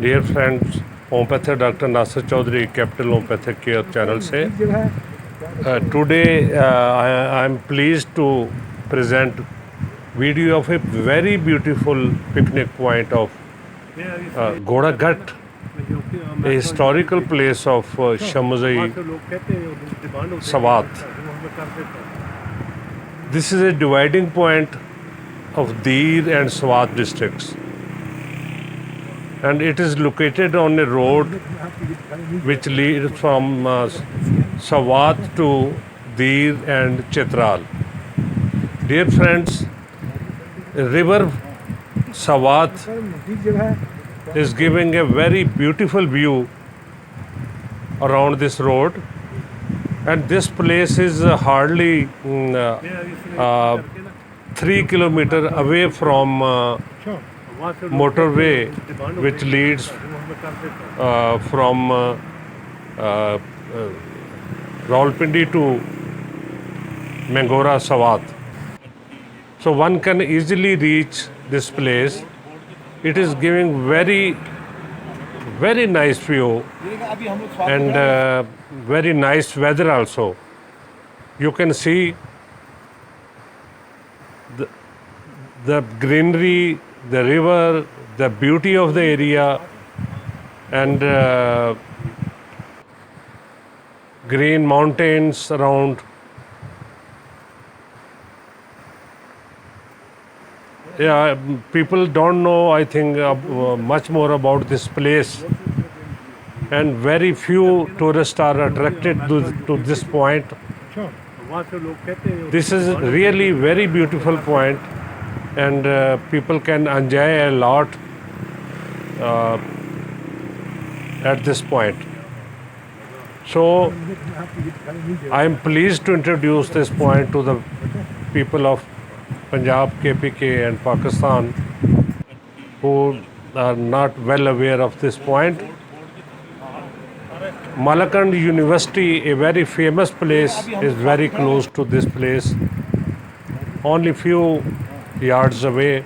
Dear friends, homeopathic doctor Nasir Chaudhary capital homeopathic care channel से today I am pleased to present video of a very beautiful picnic point of Ghura Gut, a historical place of Shamozai, Sawat. This is a dividing point of Dir and Swat districts, and it is located on a road which leads from Sawat to Dir and Chitral. Dear friends, river Sawat is giving a very beautiful view around this road, and this place is hardly 3 kilometers away from motorway which leads from Rawalpindi to Mangora Sawat. So one can easily reach this place. It is giving very nice view and very nice weather also. You can see the greenery, the river, the beauty of the area, and green mountains around. Yeah, people don't know, I think, much more about this place, and very few tourists are attracted to this point. This is really very beautiful point, and people can enjoy a lot at this point. So I am pleased to introduce this point to the people of Punjab, KPK and Pakistan who are not well aware of this point. Malakand University, a very famous place, is very close to this place, only few yards away.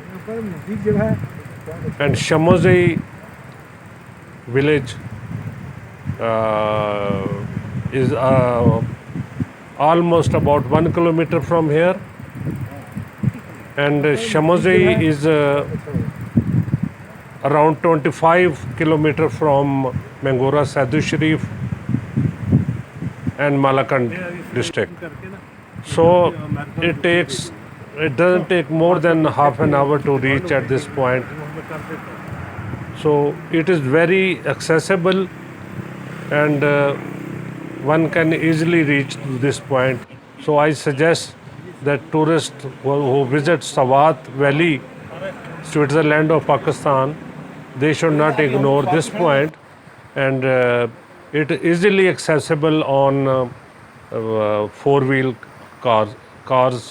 And Shamozai village is almost about 1 kilometer from here. And Shamozai is around 25 kilometers from Mangora Sadhu Sharif and Malakand district. So it doesn't take more than half an hour to reach at this point. So it is very accessible, and one can easily reach to this point. So I suggest that tourists who visit Sawat Valley, Switzerland of Pakistan, they should not ignore this point, and it is easily accessible on four-wheel cars.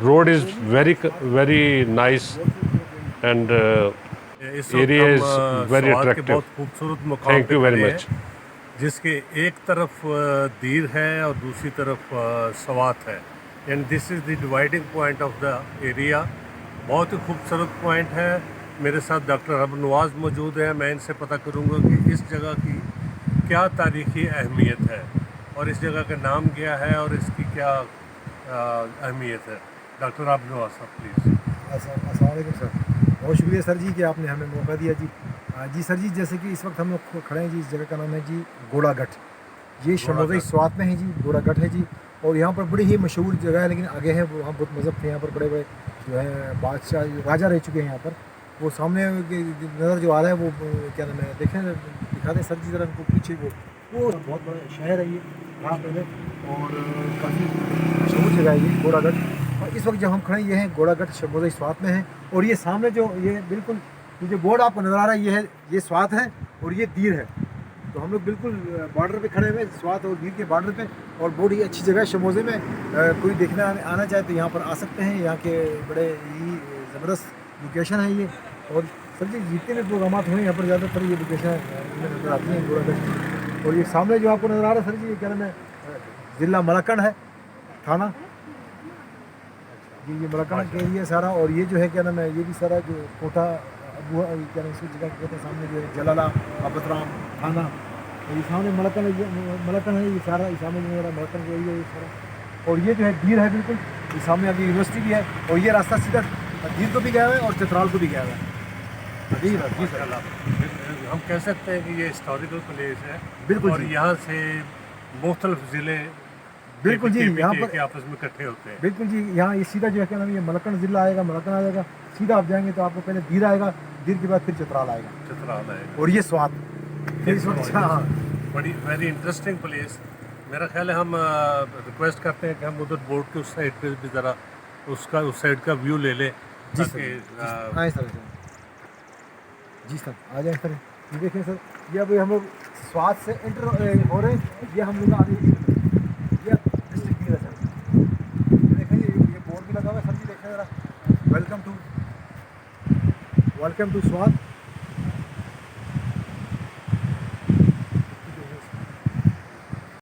Road is very nice, and area is very attractive. Thank you very much. जिसके एक तरफ दीर है और दूसरी तरफ सवात है, and this is the dividing point of the area. बहुत ही खूबसूरत पॉइंट है। मेरे साथ डॉक्टर अब नवाज मौजूद हैं। मैं इनसे पता करूंगा कि इस जगह की क्या तारीख़ी अहमियत है और इस जगह का नाम क्या है और इसकी क्या अहमियत है। डॉक्टर अब नवाज साहब प्लीज़। अस्सलाम वालेकुम सर, बहुत शुक्रिया सर जी कि आपने हमें मौका दिया जी। जी सर जी, जैसे कि इस वक्त हम लोग खड़े हैं जी, इस जगह का नाम है जी घोड़ा गट। ये शमोज़ई स्वात में है जी, घोड़ा गट है जी। और यहाँ पर बड़ी ही मशहूर जगह है, लेकिन आगे है वहाँ बहुत मज़हब थे। यहाँ पर बड़े बड़े जो है बादशाह राजा रह चुके हैं यहाँ पर। वो सामने नज़र जो आ रहा है वो क्या नाम है, देखें दिखा दें सर जी ज़रा उनको पीछे। वो बहुत बड़ा शहर है ये यहाँ पर, और काफ़ी मशहूर जगह है ये घोड़ा गट। और इस वक्त जब हम खड़े ये हैं घोड़ा गट शमोज़ई स्वात में है। और ये सामने जो ये बिल्कुल ये जो बोर्ड आपको नज़र आ रहा है, ये स्वात है और ये दीर है। तो हम लोग बिल्कुल बॉर्डर पे खड़े हुए, स्वात और दीर के बॉर्डर पे। और बहुत ही अच्छी जगह है शमोज़े में। कोई देखना आना चाहे तो यहाँ पर आ सकते हैं। यहाँ के बड़े ही ज़बरदस्त लोकेशन है ये। और सर जी जितने भी प्रोग्राम हुए यहाँ पर ज़्यादातर ये लोकेशन नज़र आती हैं घोड़ा गट। और ये सामने जो आपको नज़र आ रहा है सर जी, ये क्या नाम है, ज़िला मलकंड है, थाना ये मलकंड के एरिया सारा। और ये जो है क्या नाम है, ये भी सारा जो कोटा अबू क्या नाम, इस जगह कहते हैं सामने जो है जलाला अबतराम थाना, और ये सामने मलकन है, ये सारा ये सामने जो मेरा मलकन का एरिया है ये सारा। और ये जो है दीर है बिल्कुल, ये सामने अभी यूनिवर्सिटी भी है, और ये रास्ता सीधा दीर को भी गया हुआ है और चित्राल को भी गया हुआ है। जी सर, हम कह सकते हैं कि ये हिस्टोरिकल प्लेस है बिल्कुल और जी। यहाँ से मुख्तलिफ ज़िले बिल्कुल जी, यहाँ पर आपस में इकट्ठे होते हैं। बिल्कुल जी, यहाँ ये सीधा जो है क्या नाम, ये मलकन ज़िला आएगा, मलकन आ जाएगा, सीधा आप जाएंगे तो आपको पहले दीर आएगा, दीर के बाद फिर चित्राल आएगा, चित्राल है और ये स्वात फिर इस वक्त। हाँ बड़ी वेरी इंटरेस्टिंग प्लेस। मेरा ख्याल है हम रिक्वेस्ट करते हैं कि हम उधर बोर्ड के उस साइड पे भी ज़रा उसका उस साइड का व्यू ले लें जी सर, ताकि आए सर, जी सर आ जाए सर। ये देखें सर, ये अभी हम लोग स्वात से एंटर हो रहे हैं, ये हम लोग आगे ये डिस्ट्रिक्ट दीर है सर। ये देखें, ये बोर्ड भी लगा हुआ है सर जी, देखें ज़रा, वेलकम टू स्वात।